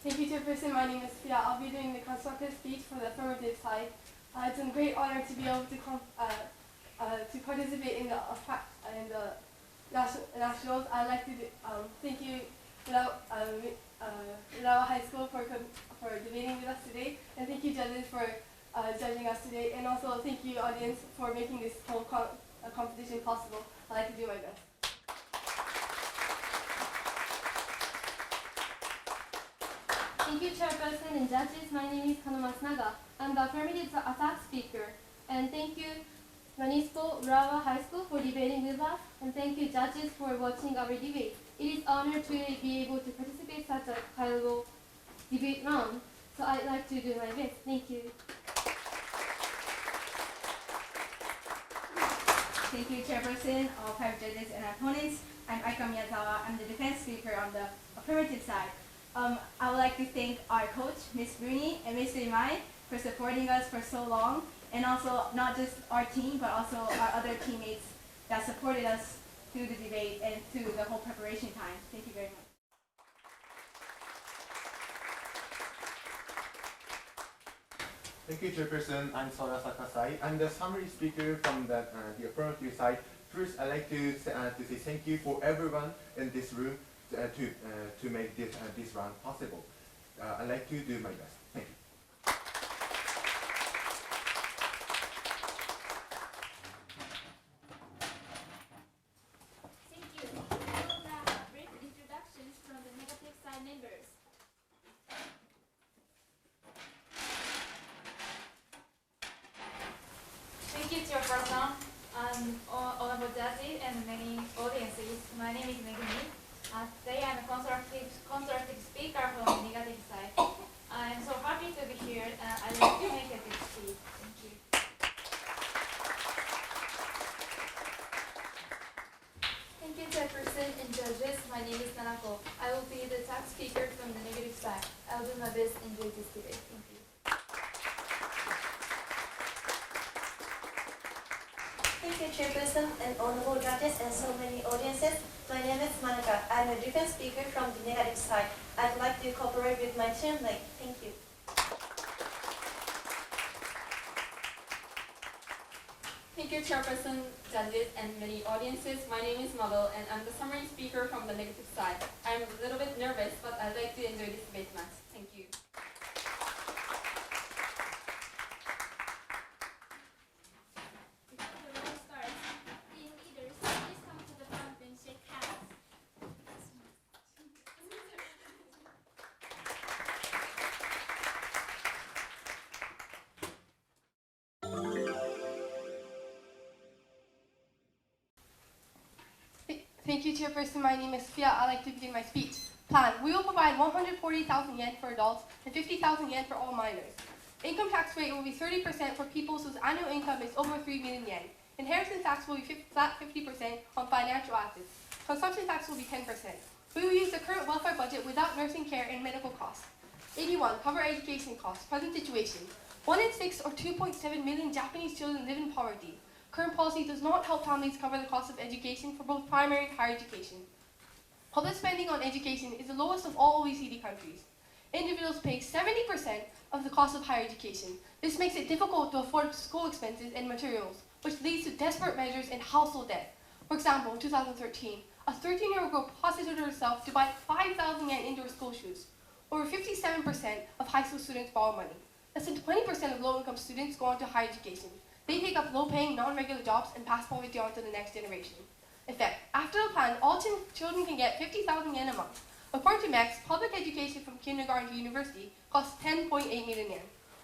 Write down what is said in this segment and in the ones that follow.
Thank you, Chairperson. My name is Fia. I'll be doing the constructive speech for the affirmative side. It's a great honor to be able to participate in the nationals. I'd like to thank you, Urawa High School, for debating with us today, and thank you, judges, for judging us today, and also thank you, audience, for making this whole competition possible. I'd like to do my best. Thank you, Chairperson and judges. My name is Kanuma Sunaga. I'm the affirmative attack speaker. And thank you, Municipal Urawa High School, for debating with us. And thank you, judges, for watching our debate. It is an honor to be able to participate in such a valuable debate round. So I'd like to do my best. Thank you. Thank you, Chairperson, all 5 judges and opponents. I'm Aika Miyazawa. I'm the defense speaker on the affirmative side. I would like to thank our coach, Ms. Bruni and Mr. Imai, for supporting us for so long, and also not just our team, but also our other teammates that supported us through the debate and through the whole preparation time. Thank you very much. Thank you, Chairperson. I'm Sora Sakasai. I'm the summary speaker from the affirmative side. First, I'd like to say thank you for everyone in this room to make this round possible. I'd like to do my best. Thank you. Thank you. We will now have brief introductions from the negative side members. Thank you, Chairperson, honorable judges, and many audiences. My name is Megumi. Today I'm a constructive speaker from the negative side. I'm so happy to be here, and I'd like to make a big speech. Thank you. Thank you, Chairperson and judges. My name is Nanako. I will be the top speaker from the negative side. I will do my best and enjoy this debate. Thank you. Thank you, Chairperson and honorable judges and so many audiences. My name is Manaka. I'm a defense speaker from the negative side. I'd like to cooperate with my teammate. Thank you. Thank you, Chairperson, judges, and many audiences. My name is Mabel, and I'm the summary speaker from the negative side. I'm a little bit nervous, but I'd like to enjoy this debate match. Thank you. Before the round starts, team leaders, please come to the front and shake hands. Thank you, Chairperson. My name is Fia. I'd like to begin my speech. Plan. We will provide 140,000 yen for adults and 50,000 yen for all minors. Income tax rate will be 30% for people whose annual income is over 3 million yen. Inheritance tax will be flat 50% on financial assets. Consumption tax will be 10%. We will use the current welfare budget without nursing care and medical costs. 81. Cover education costs. Present situation. 1 in 6 or 2.7 million Japanese children live in poverty. Current policy does not help families cover the cost of education for both primary and higher education. Public spending on education is the lowest of all OECD countries. Individuals pay 70% of the cost of higher education. This makes it difficult to afford school expenses and materials, which leads to desperate measures in household debt. For example, in 2013, a 13-year-old girl prostituted herself to buy 5,000 yen indoor school shoes. Over 57% of high school students borrow money. Less than 20% of low-income students go on to higher education. They take up low-paying, non-regular jobs and pass poverty on to the next generation. In fact, after the plan, all children can get 50,000 yen a month. According to MEX, public education from kindergarten to university costs 10.8 million yen.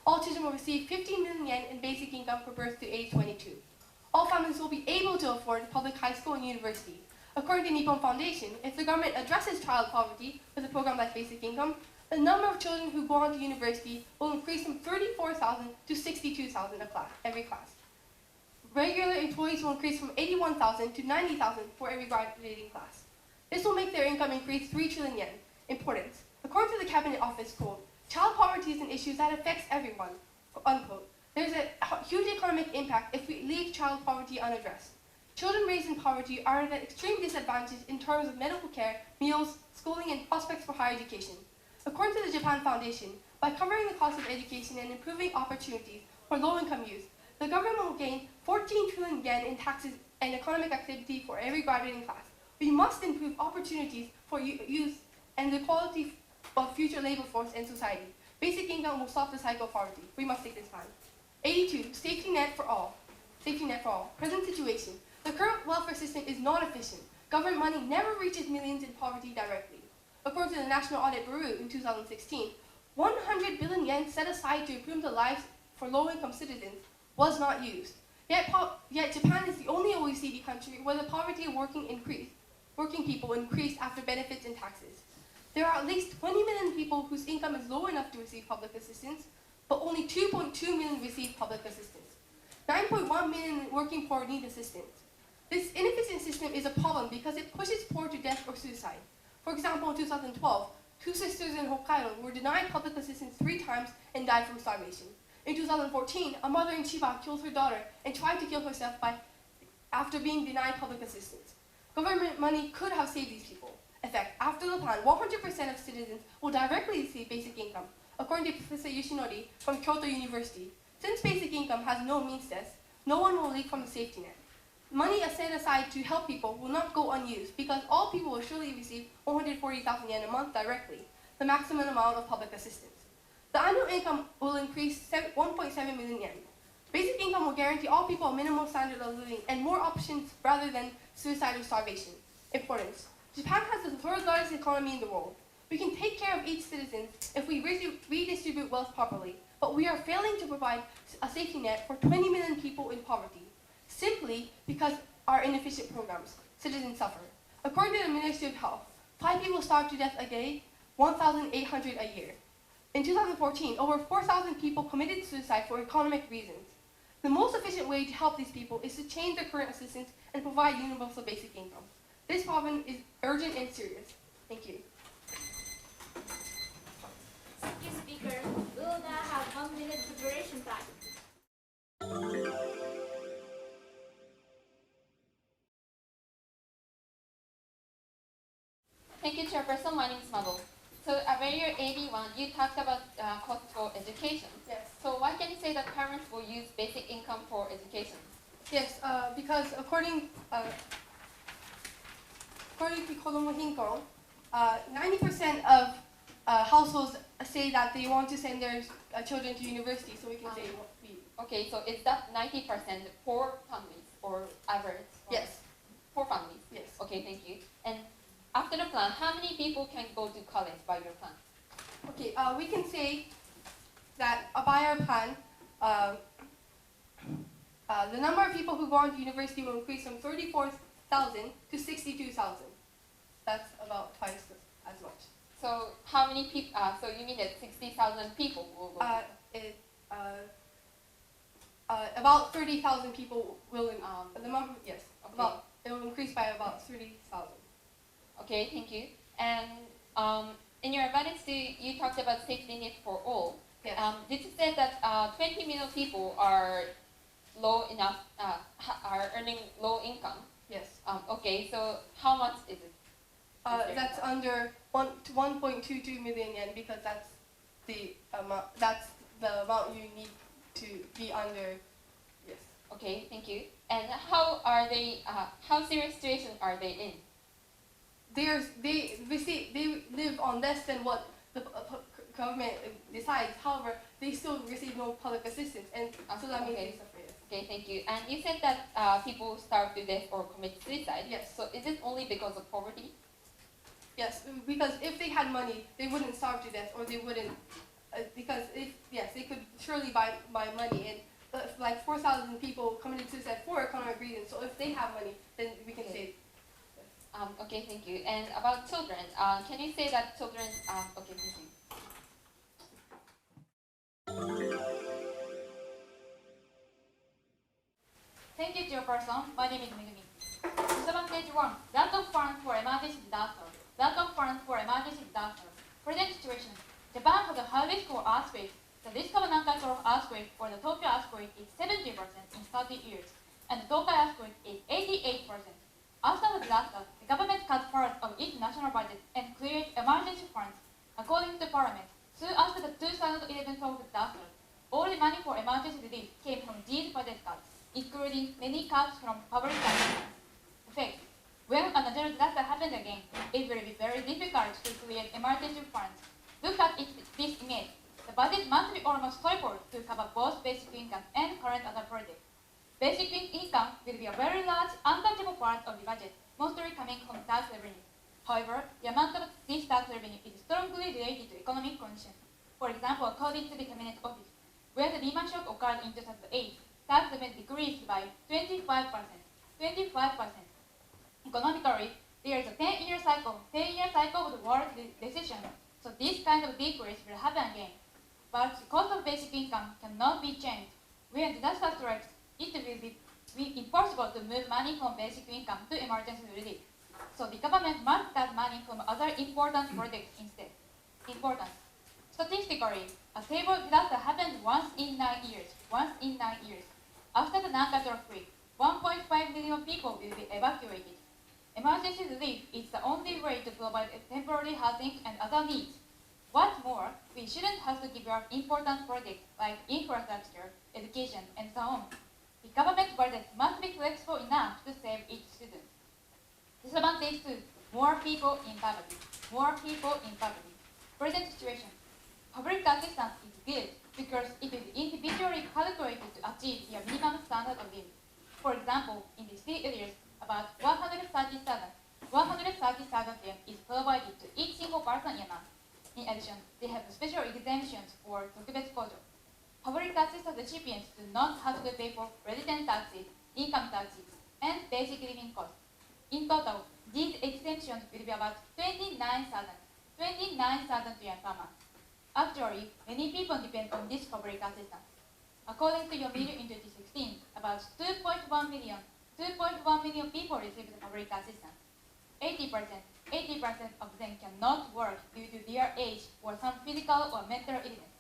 All children will receive 15 million yen in basic income for birth to age 22. All families will be able to afford public high school and university. According to Nippon Foundation, if the government addresses child poverty with a program like basic income, the number of children who go on to university will increase from 34,000 to 62,000 every class. Regular employees will increase from 81,000 to 90,000 for every graduating class. This will make their income increase 3 trillion yen. Importance. According to the Cabinet Office, quote, child poverty is an issue that affects everyone, unquote. There's a huge economic impact if we leave child poverty unaddressed. Children raised in poverty are at an extreme disadvantage in terms of medical care, meals, schooling, and prospects for higher education. According to the Japan Foundation, by covering the cost of education and improving opportunities for low-income youth, the government will gain 14 trillion yen in taxes and economic activity for every graduating class. We must improve opportunities for youth and the quality of future labor force and society. Basic income will stop the cycle of poverty. We must take this time. 82. Safety net for all. Safety net for all. Present situation. The current welfare system is not efficient. Government money never reaches millions in poverty directly. According to the National Audit Bureau in 2016, 100 billion yen set aside to improve the lives for low-income citizens was not used. Yet Japan is the only OECD country where the poverty of working people increased after benefits and taxes. There are at least 20 million people whose income is low enough to receive public assistance, but only 2.2 million receive public assistance. 9.1 million working poor need assistance. This inefficient system is a problem because it pushes poor to death or suicide. For example, in 2012, 2 sisters in Hokkaido were denied public assistance 3 times and died from starvation. In 2014, a mother in Chiba killed her daughter and tried to kill herself after being denied public assistance. Government money could have saved these people. Effect: after the plan, 100% of citizens will directly receive basic income, according to Professor Yoshinori from Kyoto University. Since basic income has no means test, no one will leak from the safety net. Money set aside to help people will not go unused because all people will surely receive 140,000 yen a month directly, the maximum amount of public assistance. The annual income will increase 1.7 million yen. Basic income will guarantee all people a minimum standard of living and more options rather than suicide or starvation. Importance: Japan has the 3rd largest economy in the world. We can take care of each citizen if we redistribute wealth properly, but we are failing to provide a safety net for 20 million people in poverty, simply because our inefficient programs. Citizens suffer. According to the Ministry of Health, 5 people starve to death a day, 1,800 a year. In 2014, over 4,000 people committed suicide for economic reasons. The most efficient way to help these people is to change their current assistance and provide universal basic income. This problem is urgent and serious. Thank you. Thank you, Speaker. We will now have 1 minute preparation time. Thank you, Chairperson. My name is Mabel. So earlier 81, you talked about cost for education. Yes. So why can you say that parents will use basic income for education? Yes, because according to Kodomo Hinko, 90% of households say that they want to send their children to university, so we can say what we. Okay, so is that 90% poor families or average? Yes. Poor families? Yes. Okay, thank you. And after the plan, how many people can go to college by your plan? Okay, we can say that by our plan, the number of people who go on to university will increase from 34,000 to 62,000. That's about twice as much. So how many people? So you mean that 60,000 people will go? About 30,000 people will. The number, yes. Okay. It will increase by about 30,000. Okay, thank you. And in your evidence, you talked about safety net for all. Yes. Did you say that 20 million people are low enough, are earning low income? Yes. Okay, so how much is it? That's under 1.22 million yen because that's the amount. That's the amount you need to be under. Yes. Okay, thank you. And how are they? How serious situation are they in? They live on less than what the government decides. However, they still receive no public assistance, and so that means they suffer. Yes. Okay, thank you. And you said that people starve to death or commit suicide. Yes. So is it only because of poverty? Yes, because if they had money, they wouldn't starve to death, or they wouldn't. Because they could surely buy money, and like 4,000 people committed suicide for economic reasons. So if they have money, then we can say. Okay, thank you. And about children, can you say that children? Okay, thank you. Thank you, Chairperson. My name is Megumi. Disadvantage 1. Lack of funds for emergency disaster. Lack of funds for emergency disaster. Present situation. Japan has a high risk for earthquake. The risk of an unnatural earthquake or the Tokyo earthquake is 70% in 30 years, and the Tokai earthquake is 88%. After the disaster, the government cut part of its national budget and created emergency funds According to Parliament, soon after the 2011 COVID disaster, all the money for emergency relief came from these budget cuts, including many cuts from public assistance. Effect: when a natural disaster happens again, it will be very difficult to create emergency funds. Look at this image. The budget must be almost tripled to cover both basic income and current other projects. Basic income will be a very large, untouchable part of the budget, mostly coming from tax revenue. However, the amount of this tax revenue is strongly related to economic conditions. For example, according to the Cabinet Office, when the Lehman shock occurred in 2008, tax revenue decreased by 25%. 25%. Economically, there is a 10-year cycle of the world recession, so this kind of decrease will happen again. But the cost of basic income cannot be changed. When disaster strikes, it will be impossible to move money from basic income to emergency relief. So the government must cut money from other important projects instead. Important. Statistically, a stable disaster happens once in 9 years. After the Nanka earthquake, 1.5 million people will be evacuated. Emergency relief is the only way to provide temporary housing and other needs. What's more, we shouldn't have to give up important projects like infrastructure, education, and so on. The government budget must be flexible enough to save each student. Disadvantage 2. More people in poverty. Present situation. Public assistance is good because it is individually calculated to achieve the minimum standard of living. For example, in the city areas, about 130,000 yen is provided to each single person a month. In addition, they have special exemptions for Tokubetsu Kojo. Public assistance recipients do not have to pay for residence taxes, income taxes, and basic living costs. In total, these exemptions will be about 29,000 yen per month. Actually, many people depend on this public assistance. According to your video in 2016, about 2.1 million people received public assistance. 80% of them cannot work due to their age or some physical or mental illness.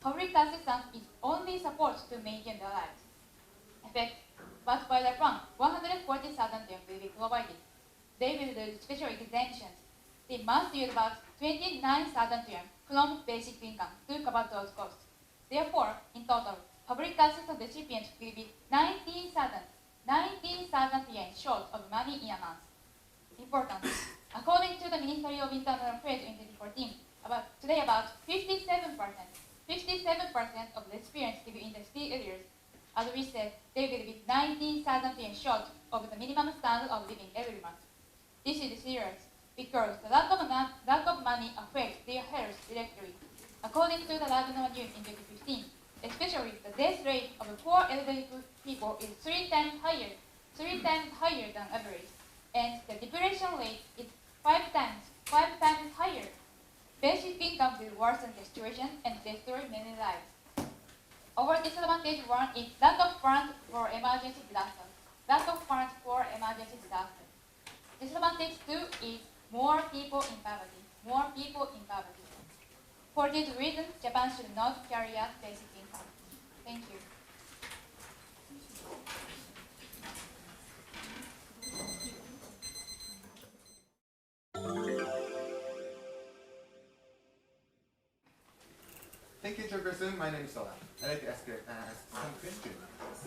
Public assistance is only supposed to maintain their lives. Effect: but by the plan, 140,000 yen will be provided. They will do special exemptions. They must use about 29,000 yen from basic income to cover those costs. Therefore, in total, public assistance recipients will be 19,000 yen short of money in a month. Important. According to the Ministry of Internal Affairs in 2014, about 57% of recipients live in the city areas. As we said, they will be 19,000 yen short of the minimum standard of living every month. This is serious because the lack of money affects their health directly. According to the Laguna News in 2015, especially the death rate of poor elderly people is 3 times higher than average, and the depression rate is 5 times higher. Basic income will worsen the situation and destroy many lives. Our disadvantage 1 is lack of funds for emergency disaster. Disadvantage 2 is more people in poverty. For this reason, Japan should not carry out basic income. Thank you. Thank you, Chairperson. My name is Sola. I'd like to ask some questions.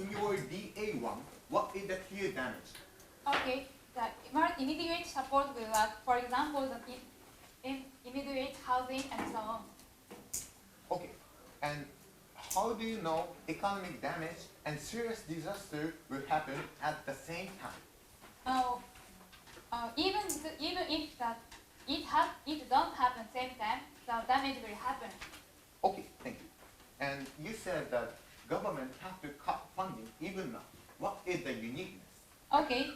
In your DA1, what is the key damage? Okay, the immediate support will work. For example, the immediate housing and so on. Okay, and how do you know economic damage and serious disaster will happen at the same time? Even if it don't happen same time, the damage will happen. Okay, thank you. And you said that government have to cut funding even now. What is the uniqueness? Okay,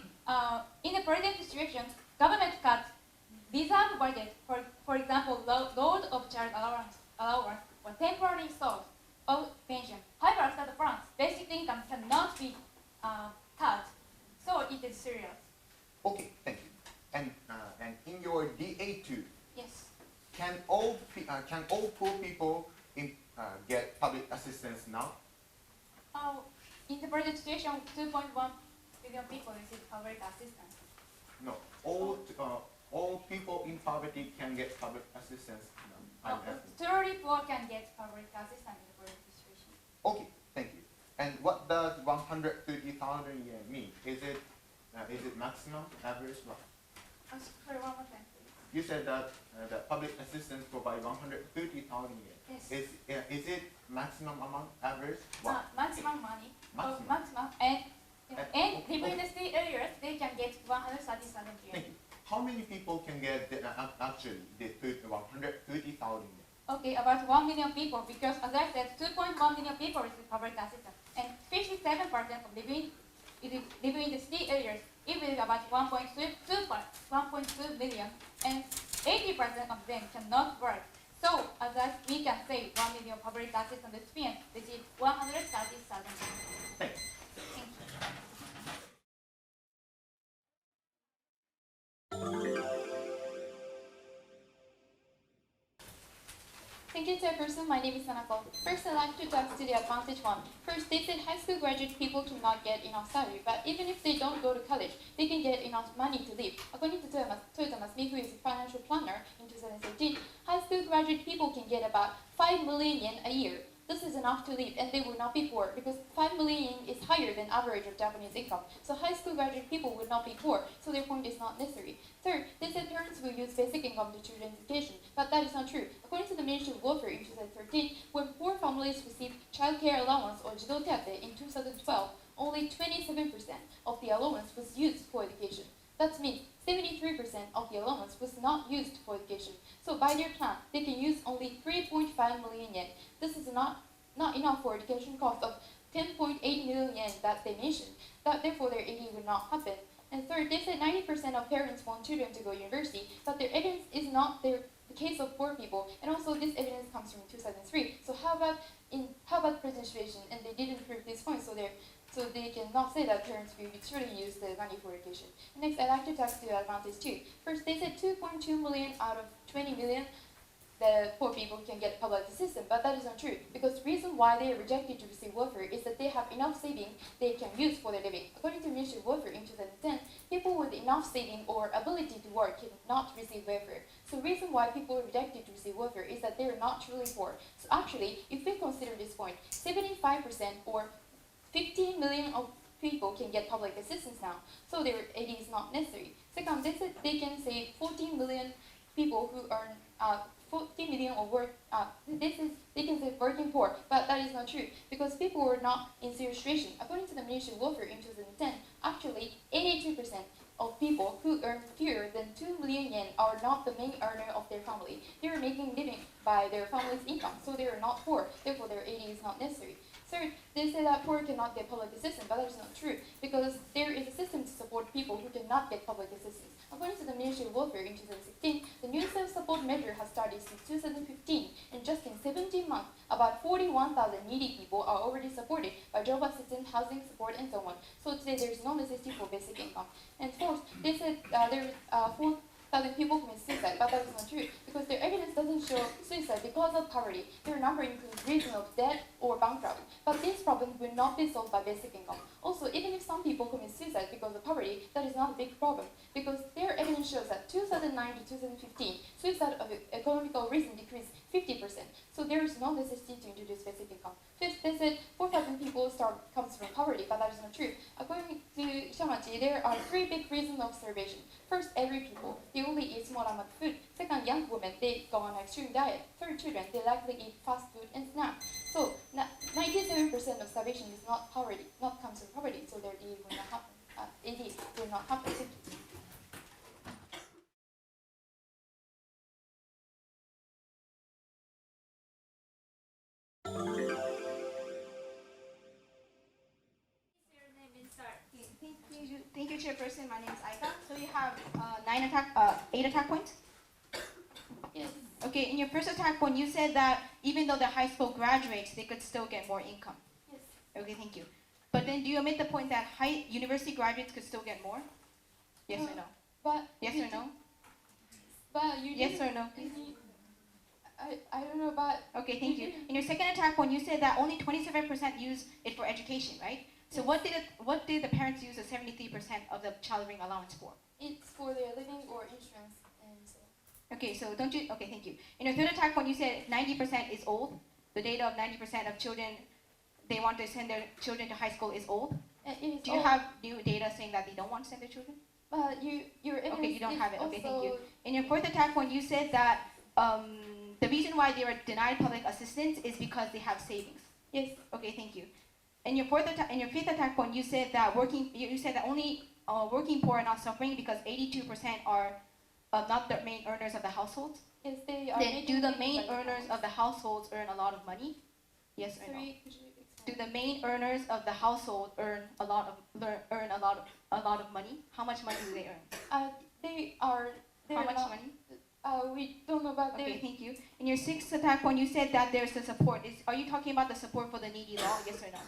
in the present situation, government cuts reserve budget, for example, load of child allowance or temporary source of pension. However, after the France, basic income cannot be cut, so it is serious. Okay, thank you. And in your DA2, Yes. can all poor people get public assistance now? In the present situation, 2.1 billion people receive public assistance. No, all people in poverty can get public assistance now. I'm asking. Truly poor can get public assistance in the current situation. Okay, thank you. And what does 130,000 yen mean? Is it maximum, average? What? Sorry, one more time, please. You said that the public assistance provide 130,000 yen. Yes. Is it maximum amount, average? What? Maximum money. Maximum. Maximum. And Okay. living in the state areas, they can get 137 yen. Thank you. How many people can get actually the 130,000 yen? Okay, about 1 million people, because as I said, 2.1 million people receive public assistance, and 57% of living in the city areas, even about 1.2 million, and 80% of them cannot work. So, we can say 1 million public assistance recipients receive 130,000. Thanks. Thank you. Thank you, Chairperson. My name is Sanako. First, I'd like to talk to the advantage one. First, they said high school graduate people cannot get enough salary, but even if they don't go to college, they can get enough money to live. According to Toyota Masmi, who is a financial planner in 2013, high school graduate people can get about 5 million yen a year. This is enough to live, and they will not be poor because 5 million yen is higher than average of Japanese income. So high school graduate people would not be poor, so their point is not necessary. Third, they said parents will use basic income to children's education, but that is not true. According to the Ministry of Welfare in 2013, when poor families received child care allowance or jidou teate in 2012, only 27% of the allowance was used for education. That means 73% of the allowance was not used for education. So by their plan, they can use only 3.5 million yen. This is not enough for education cost of 10.8 million yen that they mentioned. Therefore, their AD would not happen. And third, they said 90% of parents want children to go to university, but their evidence is not the case of poor people. And also, this evidence comes from 2003. So how about present situation? And they didn't prove this point, so they cannot say that parents will truly use the money for education. And next, I'd like to talk to the advantage two. First, they said 2.2 million out of 20 million the poor people can get public assistance, but that is not true, because the reason why they are rejected to receive welfare is that they have enough saving they can use for their living. According to Ministry of Welfare in 2010, people with enough saving or ability to work cannot receive welfare. So the reason why people are rejected to receive welfare is that they are not truly poor. So actually, if we consider this point, 75% or 15 million of people can get public assistance now, so their aid is not necessary. Second, they said they can save 14 million people who earn 40 million of work. They can say working poor, but that is not true because people were not in serious situation. According to the Ministry of Welfare in 2010, actually 82% of people who earn fewer than 2 million yen are not the main earner of their family. They are making living by their family's income, so they are not poor. Therefore, their aid is not necessary. Third, they say that poor cannot get public assistance, but that is not true because there is a system to support people who cannot get public assistance. According to the Ministry of Welfare in 2016, the new self-support measure has started since 2015, and just in 17 months, about 41,000 needy people are already supported by job assistance, housing support, and so on. So today there is no necessity for basic income. And fourth, they said there are 4,000 people commit suicide, but that is not true because their evidence doesn't show suicide because of poverty. Their number includes reason of death or bankrupt, but these problems will not be solved by basic income. Also, even if some people commit suicide because of poverty, that is not a big problem because their evidence shows that 2009 to 2015, suicide of economical reason decreased 50%. So there is no necessity to introduce basic income. Fifth, they said 4,000 people comes from poverty, but that is not true. According to Shamachi, there are 3 big reasons of starvation. First, elderly people, they only eat small amount of food. Second, young women, they go on extreme diet. Third, children, they likely eat fast food and snacks. So 97% of starvation is not poverty, not comes from poverty, so their AD will not happen. AD will not happen. Thank you. Your name and start. Thank you, Chairperson. My name is Aika. So you have 8 attack points? Yes. Okay, in your first attack point, you said that even though they're high school graduates, they could still get more income. Yes. Okay, thank you. But then do you make the point that university graduates could still get more? Yes or no? But Yes or no? But you Yes didn't- or no? I don't know, but Okay, thank you. In your second attack point, you said that only 27% use it for education, right? So what did the parents use the 73% of the child ring allowance for? it's for their living or insurance and so. Okay, so don't you? Okay, thank you. In your third attack point, you said 90% is old. The data of 90% of children they want to send their children to high school is old. Do you have new data saying that they don't want to send their children? Your evidence Okay, you don't have it. Okay, thank you. also- In your fourth attack point, you said that the reason why they were denied public assistance is because they have savings. Yes. Okay, thank you. In your fifth attack point, you said that only working poor are not suffering because 82% are not the main earners of the households. Yes, they are. Then do the main making money. earners of the households earn a lot of money? Yes or no? Sorry, could you explain? Do the main earners of the household earn a lot of money? How much money do they earn? They are. How much not, money? We don't know about Okay, their. thank you. In your sixth attack point, you said that there's the support. Are you talking about the support for the needy law? Yes or no?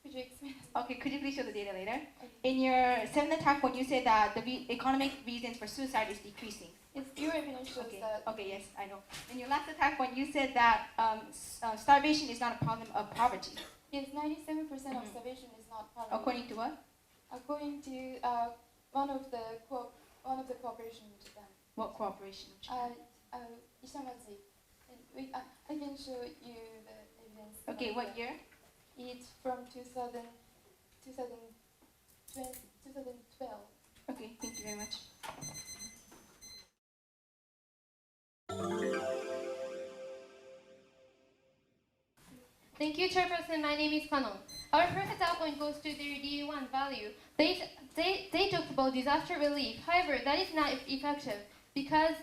Could you explain? Okay, could you please show the data later? In your seventh attack point, you said that the economic reasons for suicide is decreasing. Yes, your evidence shows Okay. that. Okay, yes, I know. In your last attack point, you said that starvation is not a problem of poverty. Yes, 97% of starvation is not poverty. According to what? According to one of the cooperation in Japan. What cooperation? Isamazi. And wait, I can show you the evidence. Okay, what year? It's from 2012. Okay, thank you very much. Thank you, Chairperson. My name is Kanon. Our first attack point goes to their DA1 value. They talked about disaster relief. However, that is not effective because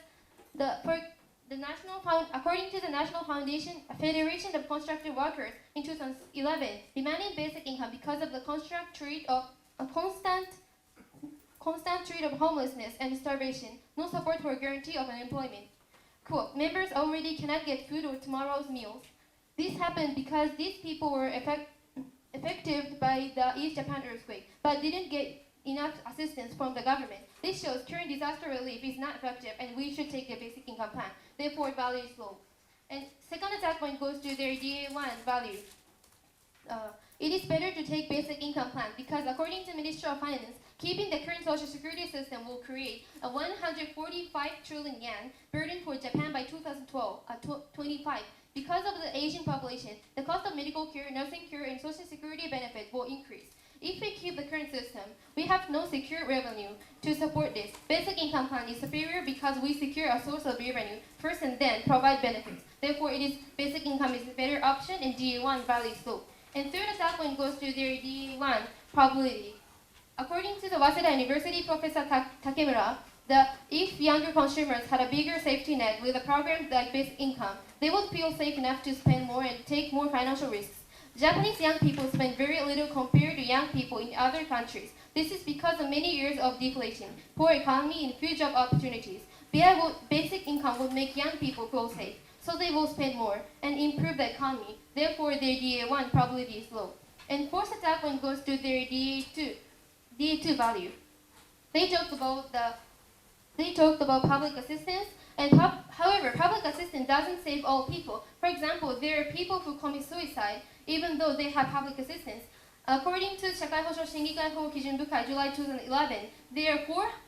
according to the National Federation of Constructive Workers in 2011, demanding basic income because of the constant threat of homelessness and starvation, no support for guarantee of unemployment. Quote, members already cannot get food or tomorrow's meals. This happened because these people were affected by the East Japan earthquake, but didn't get enough assistance from the government. This shows current disaster relief is not effective and we should take the basic income plan. Therefore, value is low. And second attack point goes to their DA1 value. It is better to take basic income plan because according to Ministry of Finance, keeping the current social security system will create a 145 trillion yen burden for Japan by 2025. Because of the aging population, the cost of medical care, nursing care, and social security benefits will increase. If we keep the current system, we have no secure revenue to support this. Basic income plan is superior because we secure a source of revenue first and then provide benefits. Therefore, basic income is a better option and DA1 value is low. And third attack point goes to their DA1 probability. According to the Waseda University Professor Takemura, if younger consumers had a bigger safety net with a program like basic income, they would feel safe enough to spend more and take more financial risks. Japanese young people spend very little compared to young people in other countries. This is because of many years of deflation, poor economy, and few job opportunities. Basic income would make young people feel safe, so they will spend more and improve the economy. Therefore, their DA1 probability is low. And fourth attack point goes to their DA2 value. They talked about public assistance, and however, public assistance doesn't save all people. For example, there are people who commit suicide even though they have public assistance. According to Shakai Hosho Shingikai Ho Kijun Bukai, July 2011, there are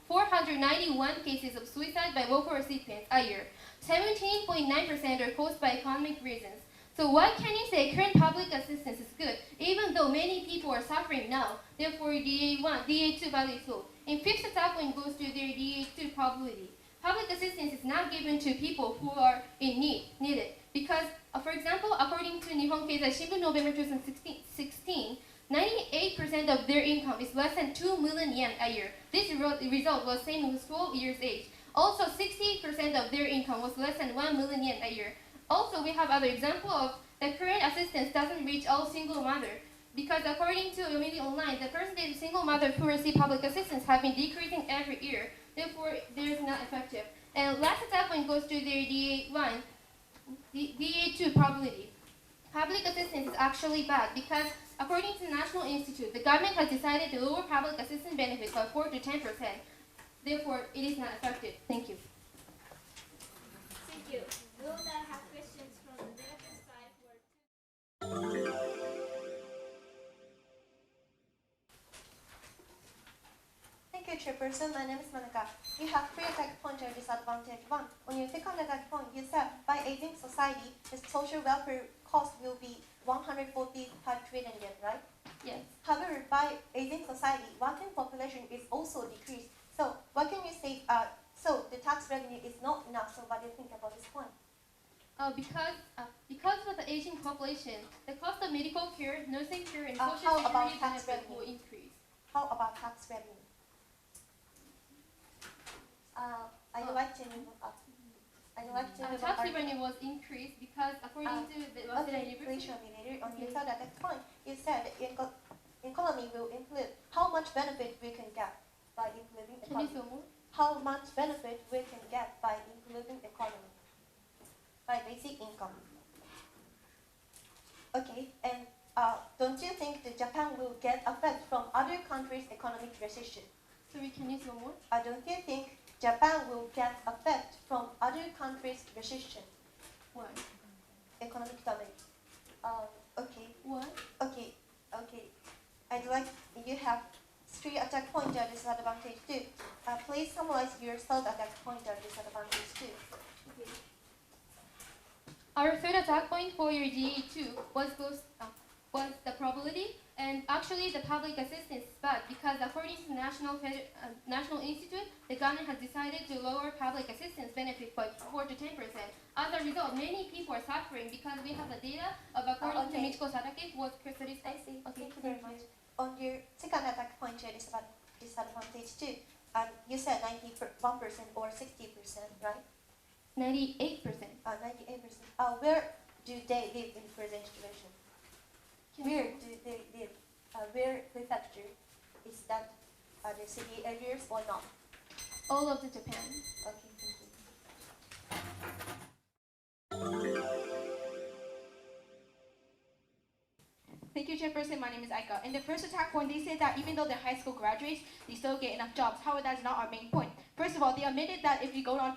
491 cases of suicide by local recipients a year. 17.9% are caused by economic reasons. So why can you say current public assistance is good, even though many people are suffering now? Therefore, DA2 value is low. In fifth attack point goes to their DA2 probability. Public assistance is not given to people who are in needed. Because, for example, according to Nihon Keizai Shimbun November 2016, 98% of their income is less than 2 million yen a year. This result was same with 12 years age. Also, 68% of their income was less than 1 million yen a year. Also, we have other example of the current assistance doesn't reach all single mother. Because according to Media Online, the percentage of single mothers who receive public assistance have been decreasing every year. Therefore, there is not effective. And last attack point goes to their DA1, DA2 probability. Public assistance is actually bad because according to the National Institute, the government has decided to lower public assistance benefits by 4 to 10%. Therefore, it is not effective. Thank you. Thank you. We will now have questions from the negative side for Thank you, Chairperson. My name is Manaka. You have three attack points or disadvantage. One, on your second attack point, you said by aging society, the social welfare cost will be 145 trillion yen, right? Yes. However, by aging society, working population is also decreased. So what can you say? So the tax revenue is not enough. So what do you think about this point? Because of the aging population, the cost of medical care, nursing care, and How social about security tax benefits will revenue? increase. How about tax revenue? I'd like to move up. I'd like to move Tax up. revenue was increased because according to the Waseda Okay, please University, show me later. On your third attack point, you said the economy will include how much benefit we can get by improving can you economy. show more? How much benefit we can get by improving economy, by basic income. Okay, and don't you think that Japan will get affected from other countries' economic recession? Sorry, can you show more? Don't you think Japan will get affected from other countries' recession? Why? Economic damage. Okay. Why? Okay. I'd like you have three attack point or disadvantage too. Please summarize your third attack point or disadvantage too. Our third attack point for your GE2 was the probability, and actually the public assistance is bad because according to the National Institute, the government has decided to lower public assistance benefit by 4 to 10%. As a result, many people are suffering because we have the data of according to Okay. Michiko Sadake was custody. I see. Okay, Thank you very much. On your second attack point or disadvantage too, you said 91% or 60%, right? 98%. 98%. Where do they live in present situation? Where do they live? Where prefecture? Is that the city areas or not? All of the Japan. Okay, thank you. Thank you, Chairperson. My name is Aika. In the first attack point, they said that even though they're high school graduates, they still get enough jobs. However, that's not our main point. First of all, they admitted that if you go on,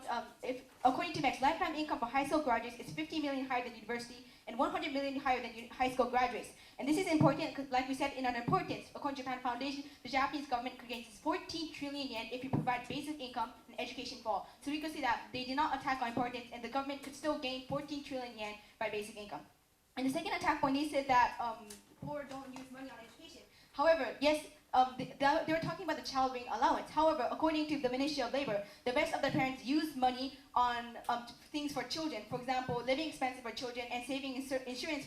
according to MEX, lifetime income for high school graduates is 50 million higher than university and 100 million higher than high school graduates. And this is important because, like we said, in an importance, according to Japan Foundation, the Japanese government creates 14 trillion yen if you provide basic income and education for all. So we could see that they did not attack our importance, and the government could still gain 14 trillion yen by basic income. And the second attack point, they said that poor don't use money on education. However, yes, they were talking about the child ring allowance. However, according to the Ministry of Labor, the rest of the parents use money on things for children. For example, living expenses for children and saving insurance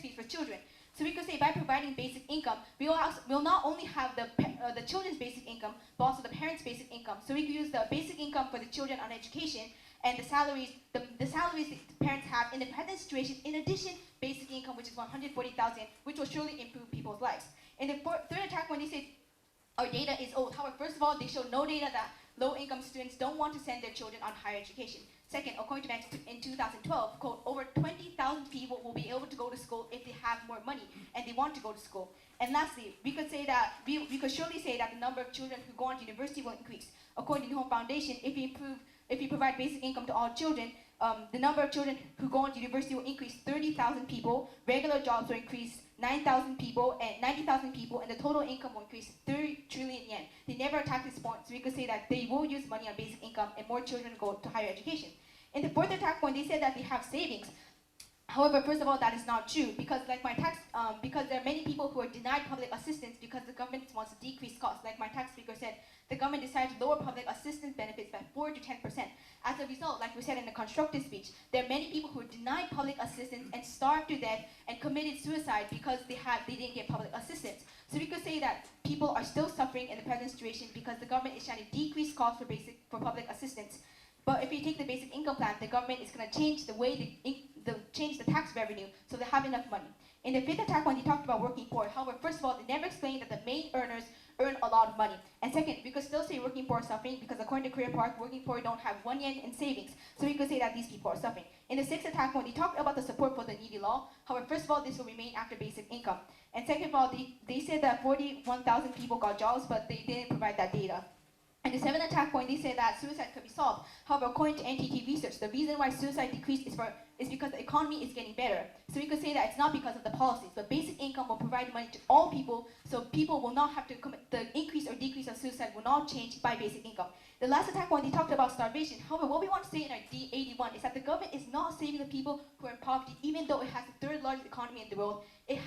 fees for children. So we could say by providing basic income, we'll not only have the children's basic income, but also the parents' basic income. So we could use the basic income for the children on education and the salaries the parents have in the present situation, in addition, basic income, which is 140,000, which will surely improve people's lives. In the third attack, when they say our data is old, however, first of all, they show no data that low-income students don't want to send their children on higher education. Second, according to MEX, in 2012, quote, over 20,000 people will be able to go to school if they have more money and they want to go to school. And lastly, we could say that we could surely say that the number of children who go on to university will increase. According to the Home Foundation, if we provide basic income to all children, the number of children who go on to university will increase 30,000 people, regular jobs will increase 9,000 people and 90,000 people, and the total income will increase 30 trillion yen. They never attack this point, so we could say that they will use money on basic income and more children go to higher education. In the fourth attack point, they said that they have savings. However, first of all, that is not true because, because there are many people who are denied public assistance because the government wants to decrease costs. Like my tax speaker said, the government decided to lower public assistance benefits by 4 to 10%. As a result, like we said in the constructive speech, there are many people who are denied public assistance and starved to death and committed suicide because they didn't get public assistance. So we could say that people are still suffering in the present situation because the government is trying to decrease costs for public assistance. But if you take the basic income plan, the government is going to change the way change the tax revenue so they have enough money. In the fifth attack, when they talked about working poor, however, first of all, they never explained that the main earners earn a lot of money. And second, we could still say working poor are suffering because according to Korea Park, working poor don't have 1 yen in savings. So we could say that these people are suffering. In the sixth attack, when they talked about the support for the needy law, however, first of all, this will remain after basic income. And second of all, they said that 41,000 people got jobs, but they didn't provide that data. And the seventh attack point, they say that suicide could be solved. However, according to NTT research, the reason why suicide decreased is because the economy is getting better. So we could say that it's not because of the policies, but basic income will provide money to all people, so people will not have to the increase or decrease of suicide will not change by basic income. The last attack point, they talked about starvation. However, what we want to say in our D81 is that the government is not saving the people who are in poverty, even though it has the third largest economy in the world. It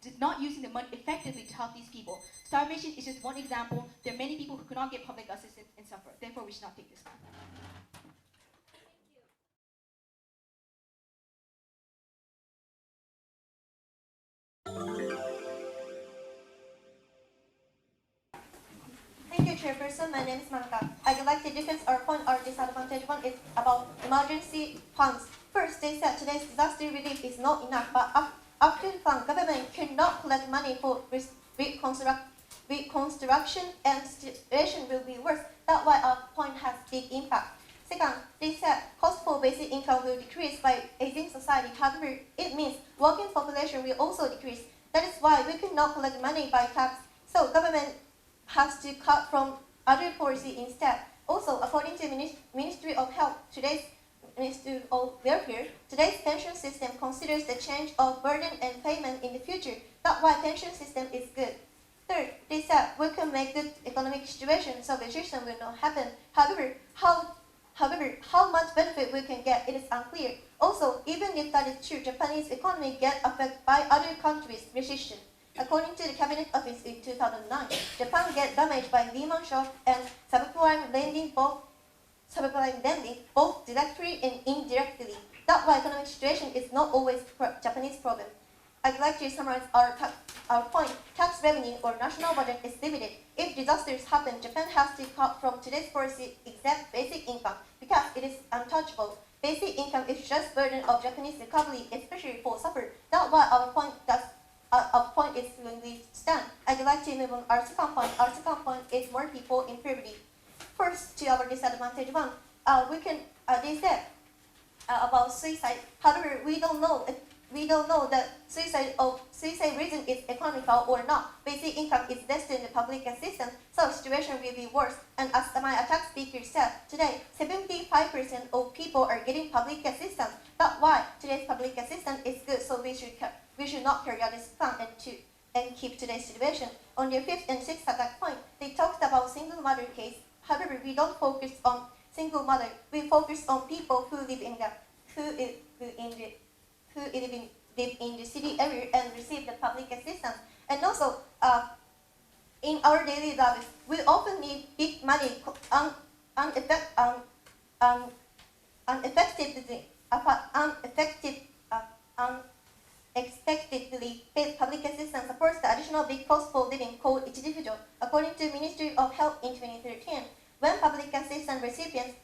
is not using the money effectively to help these people. Starvation is just one example. There are many people who cannot get public assistance and suffer. Therefore, we should not take this path. Thank you, Chairperson. My name is Manka. I would like to discuss our point. Our disadvantage one is about emergency funds. First, they said today's disaster relief is not enough, but after the fund, government cannot collect money for reconstruction and situation will be worse. That's why our point has big impact. Second, they said cost for basic income will decrease by aging society. However, it means working population will also decrease. That is why we cannot collect money by tax. So government has to cut from other policy instead. Also, according to Ministry of Health, today's Ministry of Welfare, today's pension system considers the change of burden and payment in the future. That's why pension system is good. Third, they said we can make good economic situation so recession will not happen. However, how much benefit we can get, it is unclear. Also, even if that is true, Japanese economy get affected by other countries' recession. According to the Cabinet Office in 2009, Japan get damaged by Lehman shock and subprime lending, both directly and indirectly. That's why economic situation is not always Japanese problem. I'd like to summarize our point. Tax revenue or national budget is limited. If disasters happen, Japan has to cut from today's policy except basic income because it is untouchable. Basic income is just burden of Japanese recovery, especially for suffer. That's why our point is when we stand. I'd like to move on our second point. Our second point is more people in poverty. First, to our disadvantage one, they said about suicide. However, we don't know that suicide reason is economical or not. Basic income is less than the public assistance, so situation will be worse. And as my attack speaker said, today 75% of people are getting public assistance. That's why today's public assistance is good. So we should not carry out this plan and keep today's situation. On their fifth and sixth attack point, they talked about single mother case. However, we don't focus on single mother. We focus on people who live in the city area and receive the public assistance. And also, in our daily lives, we often need big money unexpectedly paid public assistance supports the additional big cost for living called individual. According to Ministry of Health in 2013, when public assistance recipients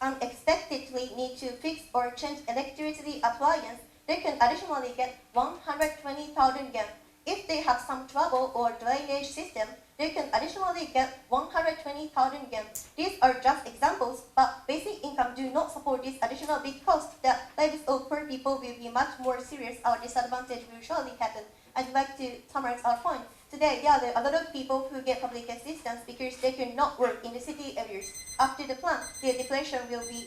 unexpectedly need to fix or change electricity appliance, they can additionally get 120,000 yen. If they have some trouble or drainage system, they can additionally get 120,000 yen. These are just examples, but basic income do not support this additional big cost. The lives of poor people will be much more serious. Our disadvantage will surely happen. I'd like to summarize our point. Today, there are a lot of people who get public assistance because they cannot work in the city areas. After the plan, their deflation will be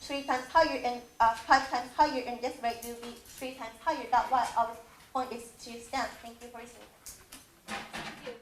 3 times higher and 5 times higher, and death rate will be 3 times higher. That's why our point is to stand. Thank you for listening. Thank you.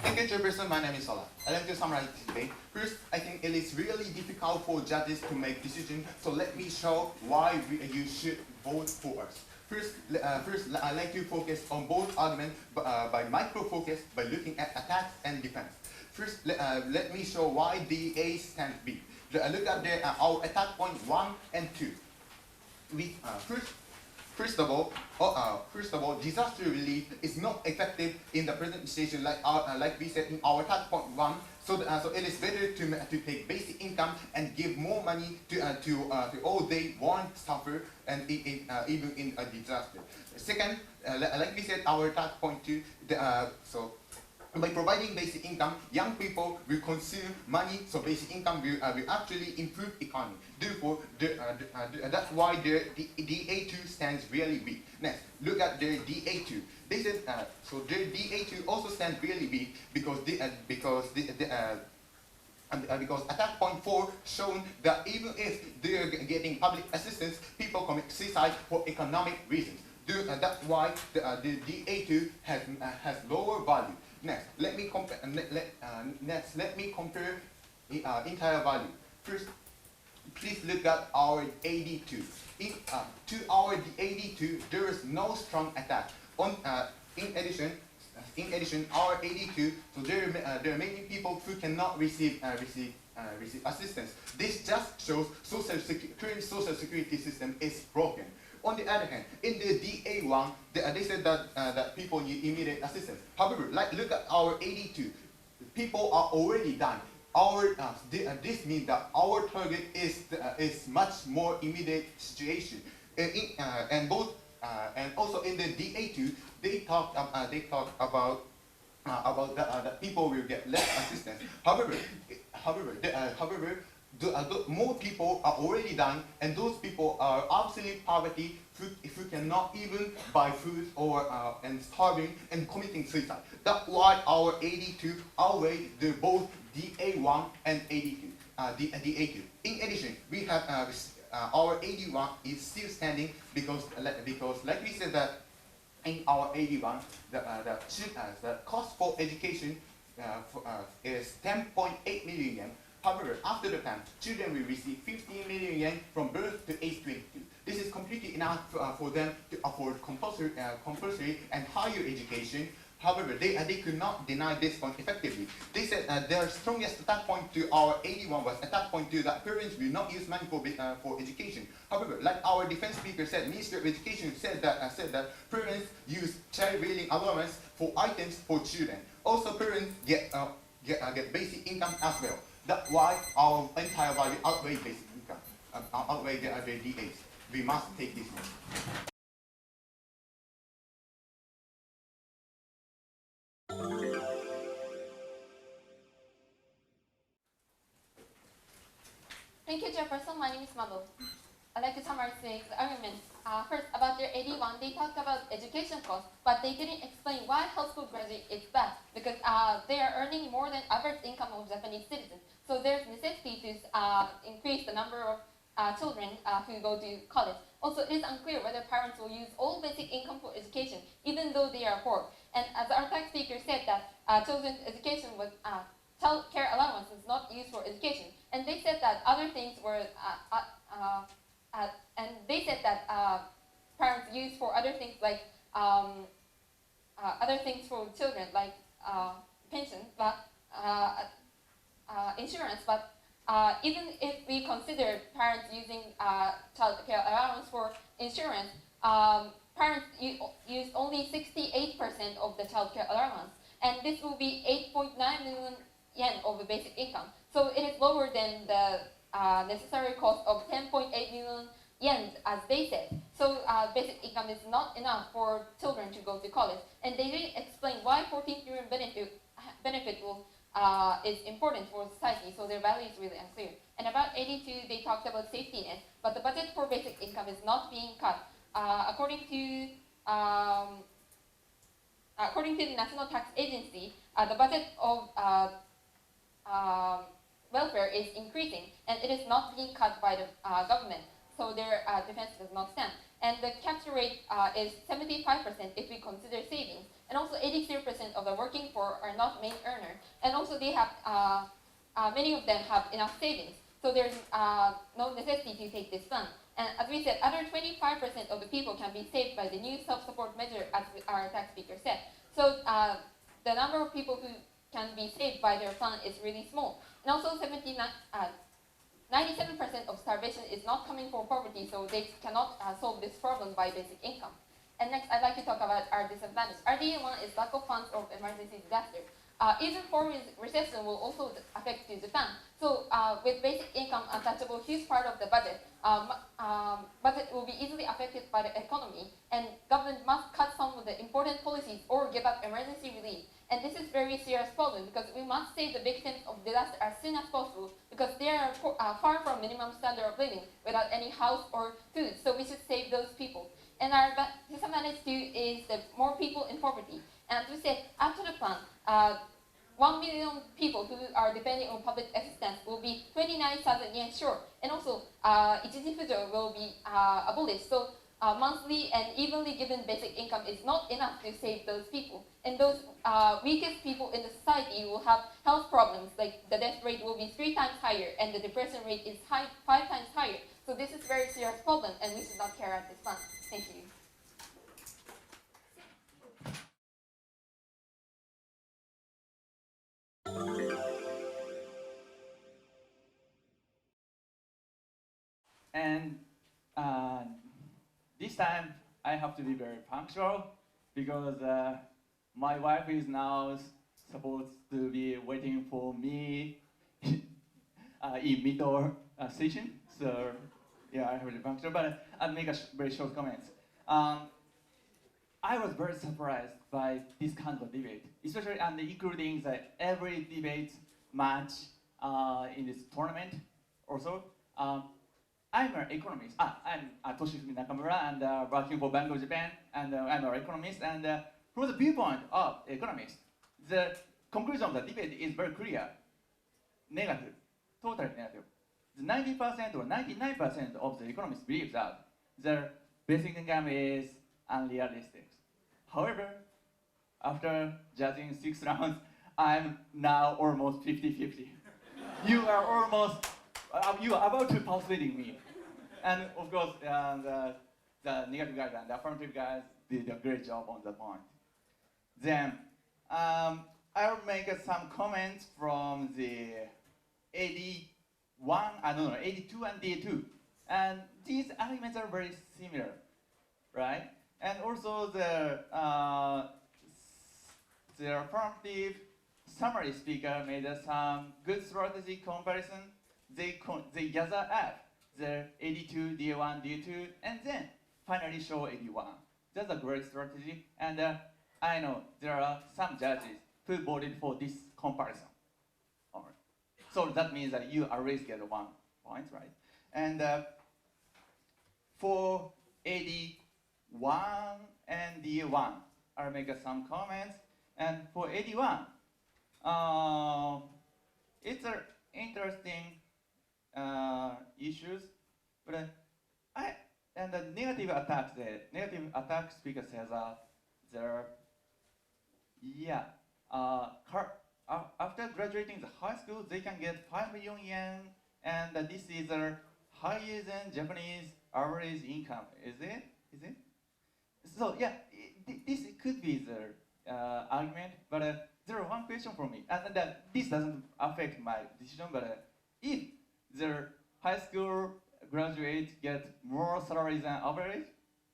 Thank you, Chairperson. My name is Sola. I'd like to summarize this debate. First, I think it is really difficult for judges to make decisions, so let me show why you should vote for us. First, I'd like to focus on both arguments by micro-focus by looking at attacks and defense. First, let me show why the A stands B. Look at our attack point 1 and 2. First of all, disaster relief is not effective in the present situation, like we said in our attack point 1. So it is better to take basic income and give more money to all they want suffer and even in a disaster. Second, like we said, our attack point 2. by providing basic income, young people will consume money, so basic income will actually improve economy. Therefore, that's why the DA2 stands really weak. Next, look at the DA2. They said so the DA2 also stands really weak because attack point 4 shown that even if they are getting public assistance, people commit suicide for economic reasons. That's why the DA2 has lower value. Next, let me compare. Let me compare entire value. First, please look at our AD2. To our AD2, there is no strong attack. In addition, our AD2, so there are many people who cannot receive assistance. This just shows current social security system is broken. On the other hand, in the DA1, they said that people need immediate assistance. However, look at our AD2. People are already done. This means that our target is much more immediate situation. And also in the DA2, they talk about that people will get less assistance. However, more people are already done, and those people are absolute poverty who cannot even buy food and starving and committing suicide. That's why our AD2 outweigh both DA1 and DA2. In addition, we have our AD1 is still standing because like we said that in our AD1 the cost for education is 10.8 million yen. However, after the plan, children will receive 15 million yen from birth to age 22. This is completely enough for them to afford compulsory and higher education. However, they could not deny this one effectively. They said their strongest attack point to our AD1 was attack point 2 that parents will not use money for education. However, like our defense speaker said, Minister of Education said that parents use child-rearing allowance for items for children. Also, parents get basic income as well. That's why our entire value outweighs basic income, outweighs the other DAs. We must take this one. Thank you, Chairperson. My name is Mado. I'd like to summarize the arguments. First, about their AD1, they talked about education costs, but they didn't explain why high school graduate is bad, because they are earning more than average income of Japanese citizens. So there's necessity to increase the number of children who go to college. Also, it is unclear whether parents will use all basic income for education, even though they are poor. And as our tax speaker said that children's education was child care allowance is not used for education. And they said that other things were, and they said that parents use for other things like other things for children like pension, but insurance. But even if we consider parents using child care allowance for insurance, parents use only 68% of the child care allowance, and this will be 8.9 million yen of the basic income. So it is lower than the necessary cost of 10.8 million yen, as they said. So basic income is not enough for children to go to college, and they didn't explain why 14th year benefit will is important for society, so their value is really unclear. And about 82, they talked about safety net, but the budget for basic income is not being cut. According to the National Tax Agency, the budget of welfare is increasing, and it is not being cut by the government, so their defense does not stand. And the capture rate is 75% if we consider savings, and also 83% of the working poor are not main earner, and also they have many of them have enough savings, so there's no necessity to take this fund. And as we said, other 25% of the people can be saved by the new self-support measure, as our tax speaker said. So the number of people who can be saved by their fund is really small. And also 97% of starvation is not coming from poverty, so they cannot solve this problem by basic income. And next, I'd like to talk about our disadvantage. Our DA1 is lack of funds of emergency disaster. even foreign recession will also affect to Japan. So with basic income untouchable, huge part of the budget, budget will be easily affected by the economy, and government must cut some of the important policies or give up emergency relief. And this is very serious problem because we must save the victims of disaster as soon as possible because they are far from minimum standard of living without any house or food. So we should save those people. And our disadvantage too is the more people in poverty. And as we said, after the plan, 1 million people who are depending on public assistance will be 29,000 yen short. And also, ichiji fujo will be abolished. So monthly and evenly given basic income is not enough to save those people. And those weakest people in the society will have health problems, like the death rate will be 3 times higher and the depression rate is 5 times higher. So this is a very serious problem and we should not carry out this fund. Thank you. And this time I have to be very punctual because my wife is now supposed to be waiting for me in middle station. So yeah, I have to be punctual, but I'll make a very short comment. I was very surprised by this kind of debate, especially including every debate match in this tournament. Also, I'm an economist. I'm Toshifumi Nakamura and working for Bank of Japan, and I'm an economist. And from the viewpoint of economists, the conclusion of the debate is very clear. Negative, totally negative. The 90% or 99% of the economists believe that the basic income is unrealistic. However, after judging 6 rounds, I'm now almost 50-50. You are almost, you are about to persuading me. And of course, the negative guys and the affirmative guys did a great job on that point. Then, I'll make some comments from the 82 and D2. And these arguments are very similar, right? And also the affirmative summary speaker made some good strategy comparison. They gather up the 82, D1, D2, and then finally show 81. That's a great strategy, and I know there are some judges who voted for this comparison. All right. So that means that you always get 1 point, right? And for 81 and D1, I'll make some comments. And for 81, it's an interesting issues, but the negative attack speaker says that after graduating the high school, they can get 5 million yen, and this is higher than Japanese average income. Is it? So yeah, this could be the argument, but there is one question for me, and that this doesn't affect my decision. But if the high school graduates get more salary than average,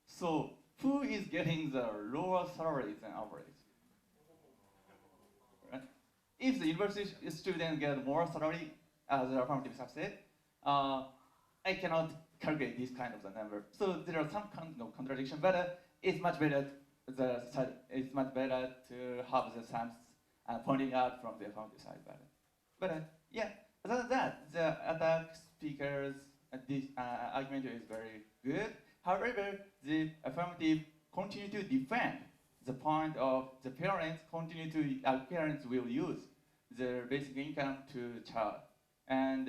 so who is getting the lower salary than average? Right? If the university student get more salary as an affirmative subset, I cannot calculate this kind of the number. So there are some kind of contradiction, but it's much better. It's much better to have the sums pointing out from the affirmative side. But yeah, other than that, the attack speakers this argument is very good. However, the affirmative continue to defend the point of the parents parents will use their basic income to child, and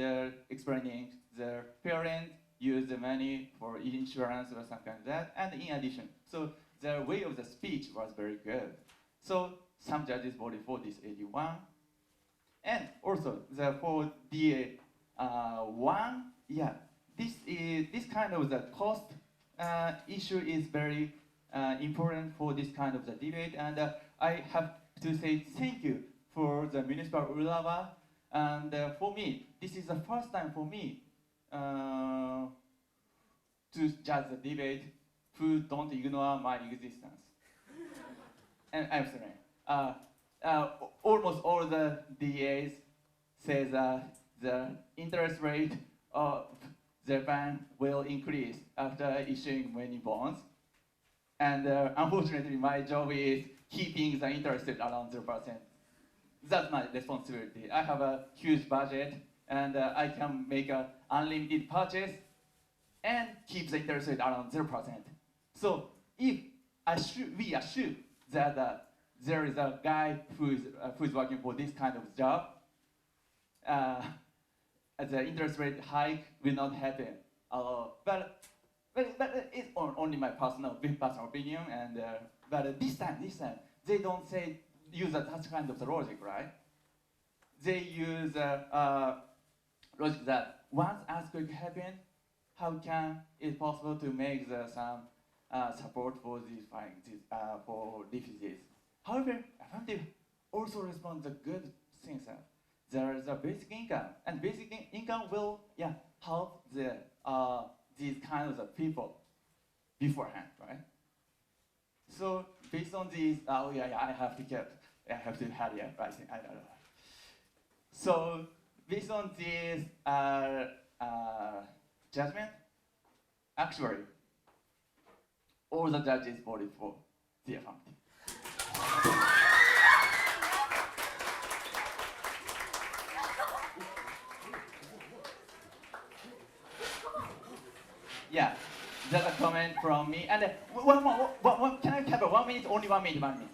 explaining the parents use the money for insurance or something like that, and in addition, so the way of the speech was very good. So some judges voted for this 81, and also for the 1, yeah, this kind of the cost issue is very important for this kind of the debate, and I have to say thank you for the Municipal Urawa, and for me, this is the first time for me to judge the debate who don't ignore my existence. And I'm sorry. almost all the DAs says the interest rate of Japan will increase after issuing many bonds. And unfortunately, my job is keeping the interest rate around 0%. That's my responsibility. I have a huge budget, and I can make an unlimited purchase and keep the interest rate around 0%. So if we assume that there is a guy who is working for this kind of job, the interest rate hike will not happen. But it's only my personal opinion. And but this time they don't use such kind of logic, right? They use logic that once earthquake happens, how can it possible to make some support for for refugees? However, affirmative also responds to good things. There is a basic income, and basic income will help these kinds of people beforehand, right? So based on these, I have to hurry up, right? I don't know. So based on this judgment, actually, all the judges voted for the affirmative. Yeah, just a comment from me. And can I have 1 minute? Only 1 minute, 1 minute.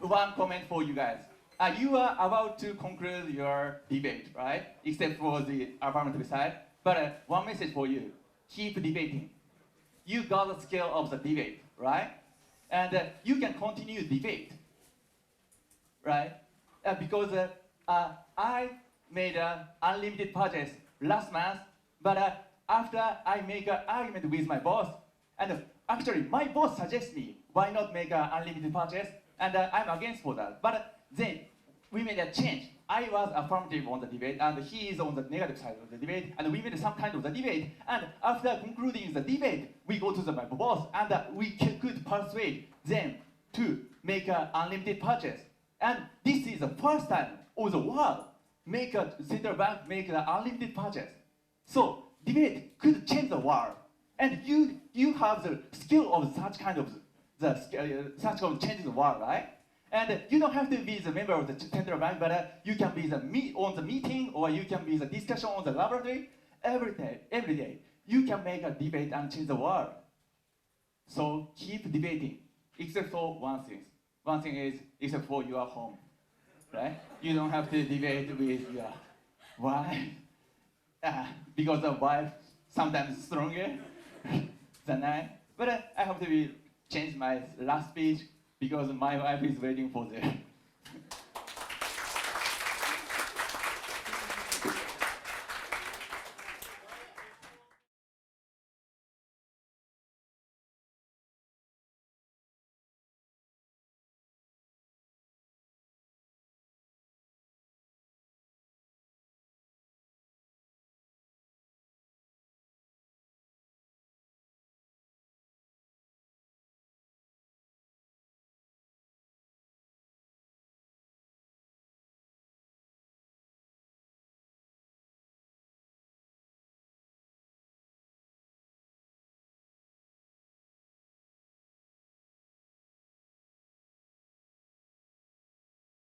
One comment for you guys. You are about to conclude your debate, right? Except for the affirmative side. But one message for you: keep debating. You got the skill of the debate, right? And you can continue debate, right? Because I made an unlimited purchase last month, but after I make an argument with my boss, and actually my boss suggests me, why not make an unlimited purchase? And I'm against for that. But then we made a change. I was affirmative on the debate, and he is on the negative side of the debate, and we made some kind of the debate. And after concluding the debate, we go to my boss, and we could persuade them to make an unlimited purchase. And this is the first time in the world make a central bank make an unlimited purchase. So debate could change the world, and you have the skill of such kind of changing the world, right? And you don't have to be the member of the central bank, but you can be on the meeting, or you can be the discussion on the laboratory every day. You can make a debate and change the world. So keep debating, except for one thing. One thing is, except for your home, right? You don't have to debate with your wife, because the wife sometimes stronger than I. But I have to change my last speech because my wife is waiting for the